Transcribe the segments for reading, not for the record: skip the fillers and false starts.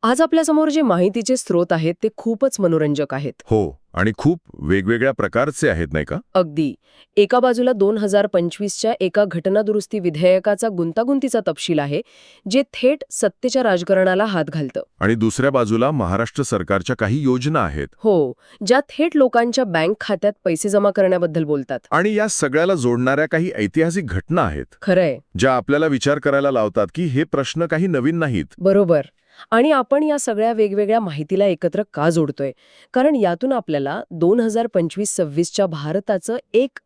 आज आपल्यासमोर जे माहितीचे स्रोत आहेत ते खूपच मनोरंजक आहेत. हो, आणि खूप वेगवेगळ्या प्रकारचे आहेत नाही का? अगदी. एका बाजूला 2025च्या एका घटनादुरुस्ती विधेयकाचा गुंतागुंतीचा तपशील आहे, जे थेट सत्तेच्या राजकारणाला हात घालतं. आणि दुसऱ्या बाजूला महाराष्ट्र सरकारच्या काही योजना आहेत. हो, ज्या थेट लोकांच्या बँक खात्यात पैसे जमा करण्याबद्दल बोलतात. आणि या सगळ्याला जोडणाऱ्या काही ऐतिहासिक घटना आहेत, खरंय. ज्या आपल्याला विचार करायला लावतात की हे प्रश्न काही नवीन नाहीत. बरोबर. आणि आपण या सगळ्या वेगवेगळ्या माहितीला एकत्र का जोडतोय? कारण यातून आपल्याला 2025-26च्या भारताचं एक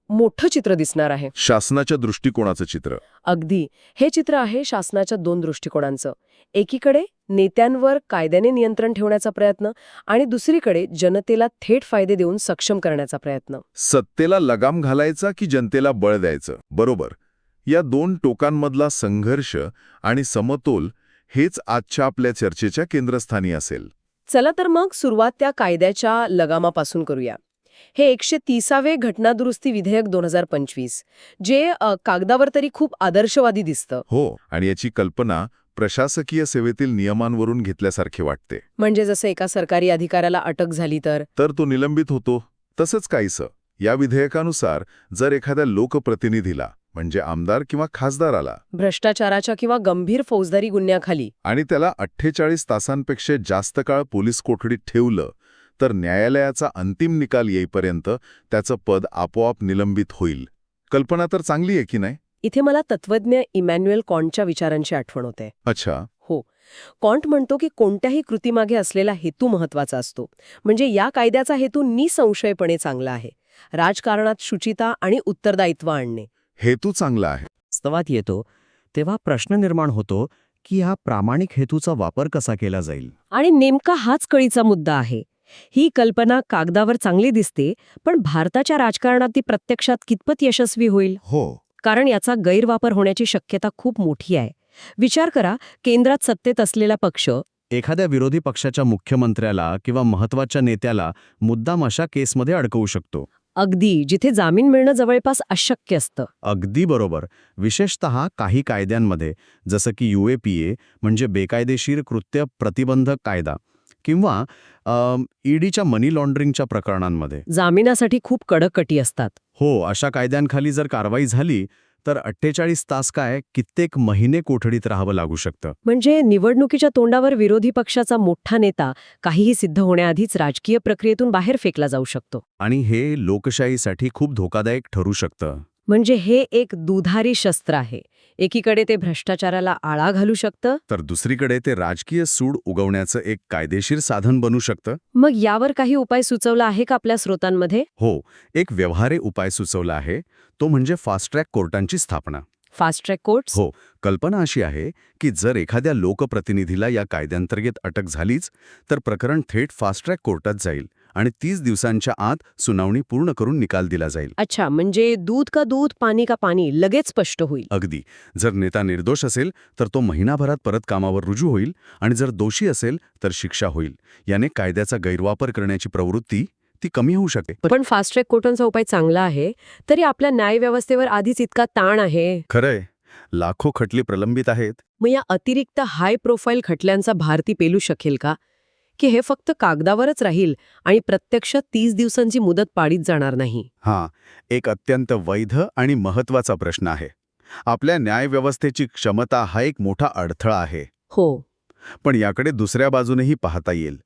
मोठं चित्र दिसणार आहे. शासनाच्या दृष्टिकोनाचं चित्र. अगदी. हे चित्र आहे शासनाच्या दोन दृष्टिकोनांचं. एकीकडे नेत्यांवर कायद्याने नियंत्रण ठेवण्याचा प्रयत्न आणि दुसरीकडे जनतेला थेट फायदे देऊन सक्षम करण्याचा प्रयत्न. सत्तेला लगाम घालायचा की जनतेला बळ द्यायचं? बरोबर. या दोन टोकांमधला संघर्ष आणि समतोल हेच आजच्या आपल्या चर्चेच्या केंद्रस्थानी असेल. चला तर मग सुरुवात त्या कायद्याच्या लगामापासून करूया. हे 130वे घटनादुरुस्ती विधेयक 2025, जे कागदावर तरी खूप आदर्शवादी दिसतं. हो, आणि याची कल्पना प्रशासकीय सेवेतील नियमांवरून घेतल्यासारखे वाटते. म्हणजे जसं एका सरकारी अधिकाऱ्याला अटक झाली तर तो निलंबित होतो, तसंच काहीसं. या विधेयकानुसार जर एखाद्या लोकप्रतिनिधीला म्हणजे आमदार किंवा खासदाराला भ्रष्टाचाराच्या किंवा गंभीर फौजदारी गुन्ह्याखाली आणि त्याला 48 तासांपेक्षा जास्त काळ पोलीस कोठडीत ठेवलं, तर न्यायालयाचा अंतिम निकाल येईपर्यंत त्याचं पद आपोआप निलंबित होईल. कल्पना तर चांगली आहे की नाही? इथे मला तत्वज्ञ इमॅन्युएल कॉन्टच्या विचारांची आठवण होते. अच्छा. हो. कॉन्ट म्हणतो की कोणत्याही कृतीमागे असलेला हेतू महत्वाचा असतो. म्हणजे या कायद्याचा हेतू निसंशयपणे चांगला आहे. राजकारणात शुचिता आणि उत्तरदायित्व आणणे. हेतू चांगला आहे. वास्तवात येतो तेव्हा प्रश्न निर्माण होतो की हा प्रामाणिक हेतूचा वापर कसा केला जाईल. आणि नेमका हाच कळीचा मुद्दा आहे. ही कल्पना कागदावर चांगली दिसते, पण भारताच्या राजकारणात ती प्रत्यक्षात कितपत यशस्वी होईल? हो. कारण याचा गैरवापर होण्याची शक्यता खूप मोठी आहे. विचार करा, केंद्रात सत्तेत असलेला पक्ष एखाद्या विरोधी पक्षाच्या मुख्यमंत्र्याला किंवा महत्वाच्या नेत्याला मुद्दाम अशा केसमध्ये अडकवू शकतो. अगदी जिथे जामीन मिळणं जवळपास अशक्य असतं. अगदी बरोबर. विशेषतः काही कायद्यांमध्ये, जसं की UAPA म्हणजे बेकायदेशीर कृत्य प्रतिबंधक कायदा, किंवा ईडीच्या मनी लॉन्ड्रिंगच्या प्रकरणांमध्ये जामिनासाठी खूप कडक अटी असतात. हो, अशा कायद्यांखाली जर कारवाई झाली तर 48 तास काय, कित्येक महिने कोठडीत राहावं लागू शकतं. म्हणजे निवडणुकीच्या तोंडावर विरोधी पक्षाचा मोठा नेता काहीही सिद्ध होण्याआधीच राजकीय प्रक्रियेतून बाहेर फेकला जाऊ शकतो. आणि हे लोकशाहीसाठी खूप धोकादायक ठरू शकतं. म्हणजे हे एक दुधारी शस्त्र आहे. एकीकडे ते भ्रष्टाचाराला आळा घालू शकतं, तर दुसरीकडे ते राजकीय सूड उगवण्याचं एक कायदेशीर साधन बनू शकतं. मग यावर काही उपाय सुचवला आहे का आपल्या स्रोतांमध्ये? हो, एक व्यवहार्य उपाय सुचवला आहे. तो म्हणजे फास्ट ट्रॅक कोर्टांची स्थापना. Fast track courts? हो, कल्पना अशी आहे की जर एखाद्या लोकप्रतिनिधीला या कायद्यांतर्गत अटक झालीच, तर प्रकरण थेट फास्ट ट्रॅक कोर्टात जाईल आणि 30 दिवसांच्या आत सुनावणी पूर्ण करून निकाल दिला जाईल. अच्छा, म्हणजे दूध का दूध, पाणी का पाणी लगेच स्पष्ट होईल. अगदी. जर नेता निर्दोष असेल तर तो महिनाभरात परत कामावर रुजू होईल, आणि जर दोषी असेल तर शिक्षा होईल. याने कायद्याचा गैरवापर करण्याची प्रवृत्ती ती कमी होऊ शकते. पण फास्ट ट्रॅक कोर्टांचा उपाय चांगला आहे, तरी आपल्या न्यायव्यवस्थेवर आधीच इतका ताण आहे. खरंय, लाखो खटले प्रलंबित आहेत. मग या अतिरिक्त हाय प्रोफाईल खटल्यांचा भारती पेलू शकेल का? की हे फक्त कागदावरच राहील आणि प्रत्यक्षात 30 दिवसांची मुदत पाळीत जाणार नाही? हां, एक अत्यंत वैध आणि महत्त्वाचा प्रश्न आहे. आपल्या न्यायव्यवस्थेची क्षमता हा एक मोठा अडथळा आहे. हो. पण याकडे दुसऱ्या बाजूनेही पाहता येईल.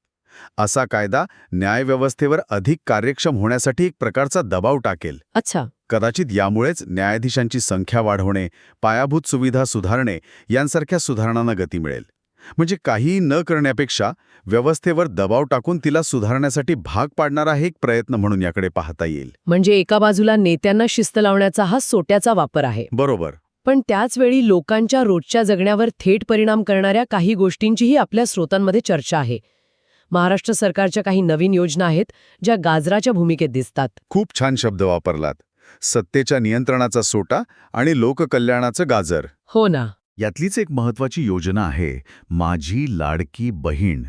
असा कायदा न्यायव्यवस्थेवर अधिक कार्यक्षम होण्यासाठी एक प्रकारचा दबाव टाकेल. अच्छा. कदाचित यामुळेच न्यायाधीशांची संख्या वाढवणे, पायाभूत सुविधा सुधारणे यांसारख्या सुधारणांना गती मिळेल. म्हणजे काहीही न करण्यापेक्षा व्यवस्थेवर दबाव टाकून तिला सुधारण्यासाठी भाग पाडणारा हे एक प्रयत्न म्हणून याकडे पाहता येईल. म्हणजे एका बाजूला नेत्यांना शिस्त लावण्याचा हा सोट्याचा वापर आहे, बरोबर. पण त्याचवेळी लोकांच्या रोजच्या जगण्यावर थेट परिणाम करणाऱ्या काही गोष्टींचीही आपल्या स्रोतांमध्ये चर्चा आहे. महाराष्ट्र सरकारच्या काही नवीन योजना आहेत, ज्या गाजराच्या भूमिकेत दिसतात. खूप छान शब्द वापरलात. सत्तेच्या नियंत्रणाचा सोटा आणि लोककल्याणाचं गाजर. हो ना. यातलीच एक महत्त्वाची योजना आहे, माझी लाडकी बहीण.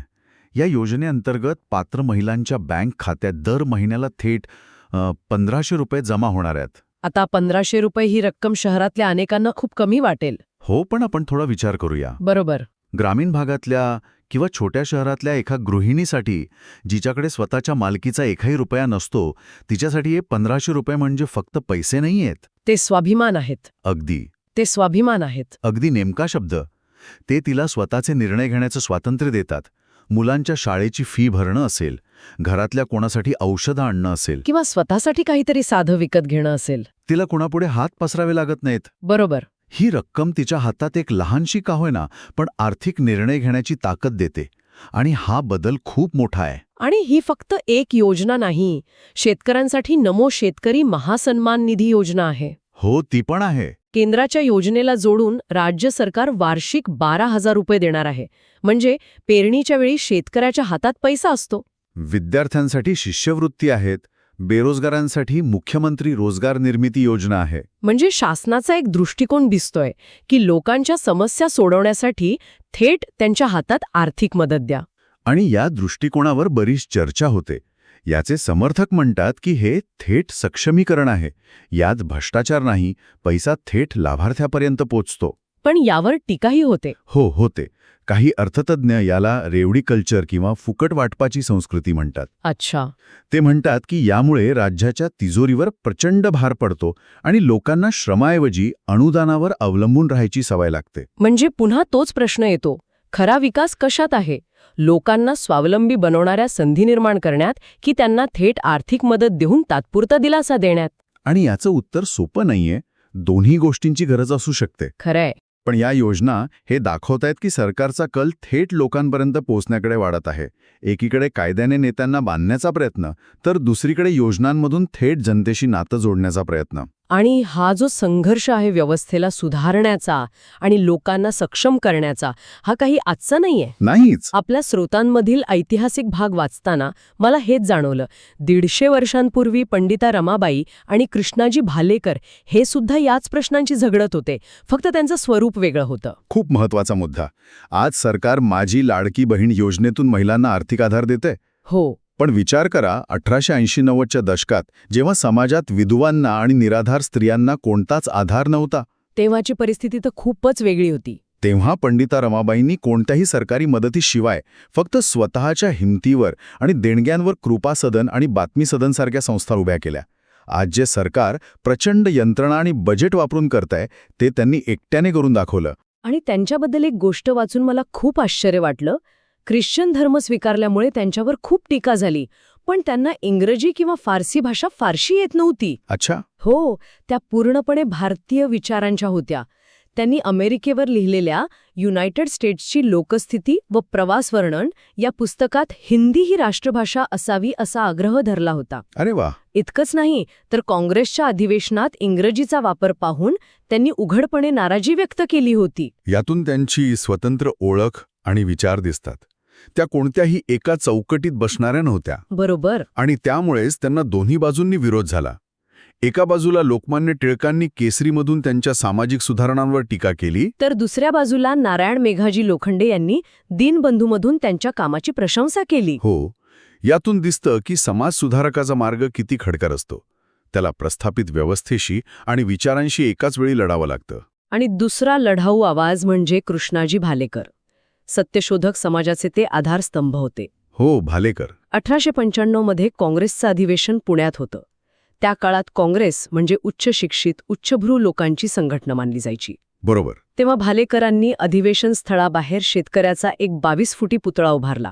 या योजनेअंतर्गत पात्र महिलांच्या बँक खात्यात दर महिन्याला थेट 1500 रुपये जमा होणार आहेत. आता 1500 रुपये ही रक्कम शहरातल्या अनेकांना खूप कमी वाटेल. हो, पण आपण थोडा विचार करूया. बरोबर. ग्रामीण भागातल्या किंवा छोट्या शहरातल्या एका गृहिणीसाठी जिच्याकडे स्वतःच्या मालकीचा एकही रुपया नसतो, तिच्यासाठी हे 1500 रुपये म्हणजे फक्त पैसे नाही आहेत. ते स्वाभिमान आहेत. अगदी ते स्वाभिमान आहेत. अगदी नेमका शब्द. ते तिला स्वतःचे निर्णय घेण्याचं स्वातंत्र्य देतात. मुलांच्या शाळेची फी भरणं असेल, घरातल्या कोणासाठी औषधं आणणं असेल, किंवा स्वतःसाठी काहीतरी साधं विकत घेणं असेल. तिला कोणापुढे हात पसरावे लागत नाहीत. बरोबर. ही रक्कम तिच्या हातात एक लहानशी का होईना पण आर्थिक निर्णय घेण्याची ताकद देते. आणि हा बदल खूप मोठा आहे. आणि ही फक्त एक योजना नाही, शेतकऱ्यांसाठी नमो शेतकरी महासन्मान निधी योजना आहे. हो, ती पण आहे. केंद्राच्या योजनेला जोडून राज्य सरकार वार्षिक 12,000 रुपये देणार आहे. म्हणजे पेरणीच्या वेळी शेतकऱ्याच्या हातात पैसा असतो. विद्यार्थ्यांसाठी शिष्यवृत्ती आहेत. बेरोजगारांसाठी मुख्यमंत्री रोजगार निर्मिती योजना आहे. म्हणजे शासनाचा एक दृष्टिकोन दिसतोय की लोकांच्या समस्या सोडवण्यासाठी थेट त्यांच्या हातात आर्थिक मदत द्या. आणि या दृष्टिकोनावर बरीच चर्चा होते. याचे समर्थक म्हणतात की हे थेट सक्षमीकरण आहे. यात भ्रष्टाचार नाही, पैसा थेट लाभार्थ्यापर्यंत पोचतो. पण यावर टीकाही होते. हो, होते. काही अर्थतज्ञ याला रेवडी कल्चर किंवा फुकट वाटपाची संस्कृती म्हणतात. अच्छा. ते म्हणतात की यामुळे राज्याच्या तिजोरीवर प्रचंड भार पडतो आणि लोकांना श्रमाऐवजी अनुदानावर अवलंबून राहायची सवय लागते. म्हणजे पुन्हा तोच प्रश्न येतो, खरा विकास कशात आहे? लोकांना स्वावलंबी बनवणाऱ्या संधी निर्माण करण्यात की त्यांना थेट आर्थिक मदत देऊन तात्पुरता दिलासा देण्यात? आणि याचं उत्तर सोपं नाहीये. दोन्ही गोष्टींची गरज असू शकते. खरंय. पण या योजना हे दाखवतायत की सरकारचा कल थेट लोकांपर्यंत पोहोचण्याकडे वाढत आहे. एकीकडे कायद्याने नेत्यांना बांधण्याचा प्रयत्न, तर दुसरीकडे योजनांमधून थेट जनतेशी नातं जोडण्याचा प्रयत्न. आणि हा जो संघर्ष आहे व्यवस्थेला सुधारण्याचा आणि लोकांना सक्षम करण्याचा, हा काही आजचा नाहीये. नाहीच. आपल्या स्रोतांमधील ऐतिहासिक भाग वाचताना मला हेच जाणवलं. 150 वर्षांपूर्वी पंडिता रमाबाई आणि कृष्णाजी भालेकर हे सुद्धा याच प्रश्नांची झगडत होते, फक्त त्यांचं स्वरूप वेगळं होतं. खूप महत्वाचा मुद्दा. आज सरकार माझी लाडकी बहीण योजनेतून महिलांना आर्थिक आधार देते. हो. पण विचार करा, 1880-90च्या दशकात जेव्हा समाजात विधवांना आणि निराधार स्त्रियांना कोणताच आधार नव्हता, तेव्हाची परिस्थिती तर खूपच वेगळी होती. तेव्हा पंडिता रमाबाईंनी कोणत्याही सरकारी मदतीशिवाय फक्त स्वतःच्या हिमतीवर आणि देणग्यांवर कृपा सदन आणि बातमी सदनसारख्या संस्था उभ्या केल्या. आज जे सरकार प्रचंड यंत्रणा आणि बजेट वापरून करतंय, ते त्यांनी एकट्याने करून दाखवलं. आणि त्यांच्याबद्दल एक गोष्ट वाचून मला खूप आश्चर्य वाटलं. ख्रिश्चन धर्म स्वीकारल्यामुळे त्यांच्यावर खूप टीका झाली, पण त्यांना इंग्रजी किंवा फारसी भाषा फारशी येत नव्हती. अच्छा. हो, त्या पूर्णपणे भारतीय विचारांच्या होत्या. त्यांनी अमेरिकेवर लिहिलेल्या युनायटेड स्टेट्सची लोकस्थिती व प्रवास वर्णन या पुस्तकात हिंदी ही राष्ट्रभाषा असावी असा आग्रह धरला होता. अरे वा. इतकंच नाही तर काँग्रेसच्या अधिवेशनात इंग्रजीचा वापर पाहून त्यांनी उघडपणे नाराजी व्यक्त केली होती. यातून त्यांची स्वतंत्र ओळख आणि विचार दिसतात. त्या कोणत्याही एका चौकटीत बसणाऱ्या नव्हत्या. बरोबर. आणि त्यामुळेच त्यांना दोन्ही बाजूंनी विरोध झाला. एका बाजूला लोकमान्य टिळकांनी केसरीमधून त्यांच्या सामाजिक सुधारणांवर टीका केली, तर दुसऱ्या बाजूला नारायण मेघाजी लोखंडे यांनी दीनबंधूमधून त्यांच्या कामाची प्रशंसा केली. हो. यातून दिसतं की समाज सुधारकाचा मार्ग किती खडकर असतो. त्याला प्रस्थापित व्यवस्थेशी आणि विचारांशी एकाच वेळी लढावं लागतं. आणि दुसरा लढाऊ आवाज म्हणजे कृष्णाजी भालेकर. सत्यशोधक समाजाचे ते आधारस्तंभ होते. हो, भालेकर. 1895 मध्ये काँग्रेसचं अधिवेशन पुण्यात होतं. त्या काळात काँग्रेस म्हणजे उच्च शिक्षित, उच्चभ्रू लोकांची संघटना मानली जायची. बरोबर. तेव्हा भालेकरांनी अधिवेशन स्थळाबाहेर शेतकऱ्याचा एक 22 फुटी पुतळा उभारला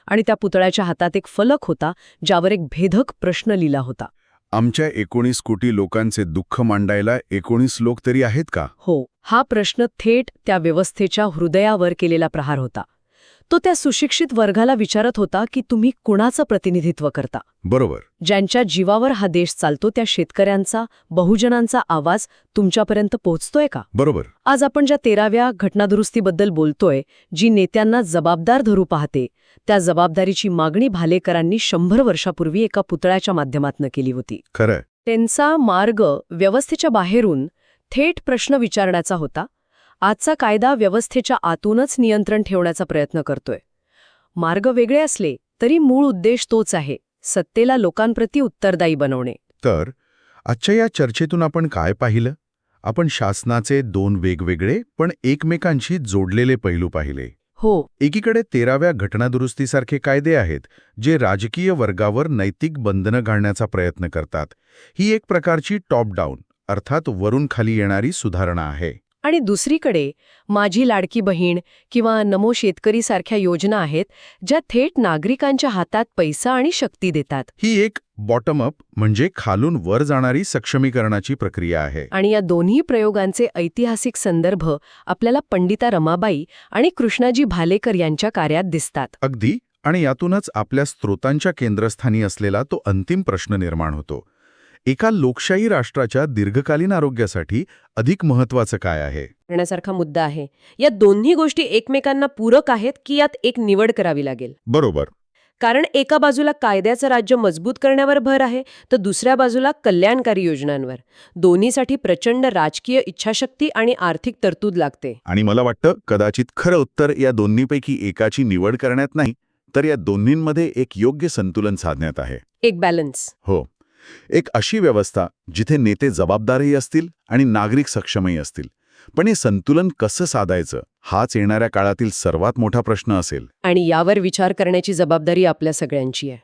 आणि त्या पुतळ्याच्या हातात एक फलक होता, ज्यावर एक भेदक प्रश्न लिहिला होता. आमच्या 19 कोटी लोकांचे दुःख मांडायला 19 लोक तरी आहेत का? हो. हा प्रश्न थेट त्या व्यवस्थेच्या हृदयावर केलेला प्रहार होता. तो त्या सुशिक्षित वर्गाला विचारत होता की तुम्ही कुणाचं प्रतिनिधित्व करता. बरोबर. ज्यांच्या जीवावर हा देश चालतो त्या शेतकऱ्यांचा, बहुजनांचा आवाज तुमच्यापर्यंत पोहोचतोय का? बरोबर. आज आपण ज्या 13व्या घटनादुरुस्तीबद्दल बोलतोय, जी नेत्यांना जबाबदार धरू पाहते, त्या जबाबदारीची मागणी भालेकरांनी 100 वर्षापूर्वी एका पुतळ्याच्या माध्यमातून केली होती. खरंय. त्यांचा मार्ग व्यवस्थेच्या बाहेरून थेट प्रश्न विचारण्याचा होता. आजचा कायदा व्यवस्थेच्या आतूनच नियंत्रण ठेवण्याचा प्रयत्न करतोय. मार्ग वेगळे असले तरी मूळ उद्देश तोच आहे, सत्तेला लोकांप्रती उत्तरदायी बनवणे. तर आजच्या या चर्चेतून आपण काय पाहिलं? आपण शासनाचे 2 वेगवेगळे पण एकमेकांशी जोडलेले पैलू पाहिले. हो. एकीकडे 13व्या घटनादुरुस्तीसारखे कायदे आहेत जे राजकीय वर्गावर नैतिक बंधनं घालण्याचा प्रयत्न करतात. ही एक प्रकारची टॉप डाऊन अर्थात वरून खाली येणारी सुधारणा आहे. आणि दुसरीकडे माझी लाडकी बहीण किंवा नमो शेतकरी सारख्या योजना आहेत ज्या थेट नागरिकांच्या हातात पैसा आणि शक्ती देतात. ही एक बॉटम अप म्हणजे खालून वर जाणारी सक्षमीकरणाची प्रक्रिया आहे. आणि या दोन्ही प्रयोगांचे ऐतिहासिक संदर्भ आपल्याला पंडिता रमाबाई आणि कृष्णाजी भालेकर यांच्या कार्यात दिसतात. अगदी. आणि यातूनच आपल्या स्रोतांच्या केंद्रस्थानी असलेला तो अंतिम प्रश्न निर्माण होतो. एका लोकशाही राष्ट्राच्या दीर्घकालीन आरोग्यासाठी अधिक महत्त्वाचं काय आहे? करण्यासारखा मुद्दा आहे. या दोन्ही गोष्टी एकमेकांना पूरक आहेत की यात एक निवड करावी लागेल? बरोबर. कारण एका बाजूला कायद्याचं राज्य मजबूत करण्यावर भर आहे तर दुसऱ्या बाजूला कल्याणकारी योजनांवर. दोन्हीसाठी प्रचंड राजकीय इच्छाशक्ती आणि आर्थिक तरतूद लागते. आणि मला वाटतं कदाचित खरं उत्तर या दोन्हीपैकी एकाची निवड करण्यात नाही, तर या दोन्हींमध्ये एक योग्य संतुलन साधण्यात आहे. एक बॅलन्स. हो. एक अशी व्यवस्था जिथे नेते जबाबदारही असतील आणि नागरिक सक्षमही असतील. पण हे संतुलन कसं साधायचं हाच येणाऱ्या काळातील सर्वात मोठा प्रश्न असेल. आणि यावर विचार करण्याची जबाबदारी आपल्या सगळ्यांची आहे.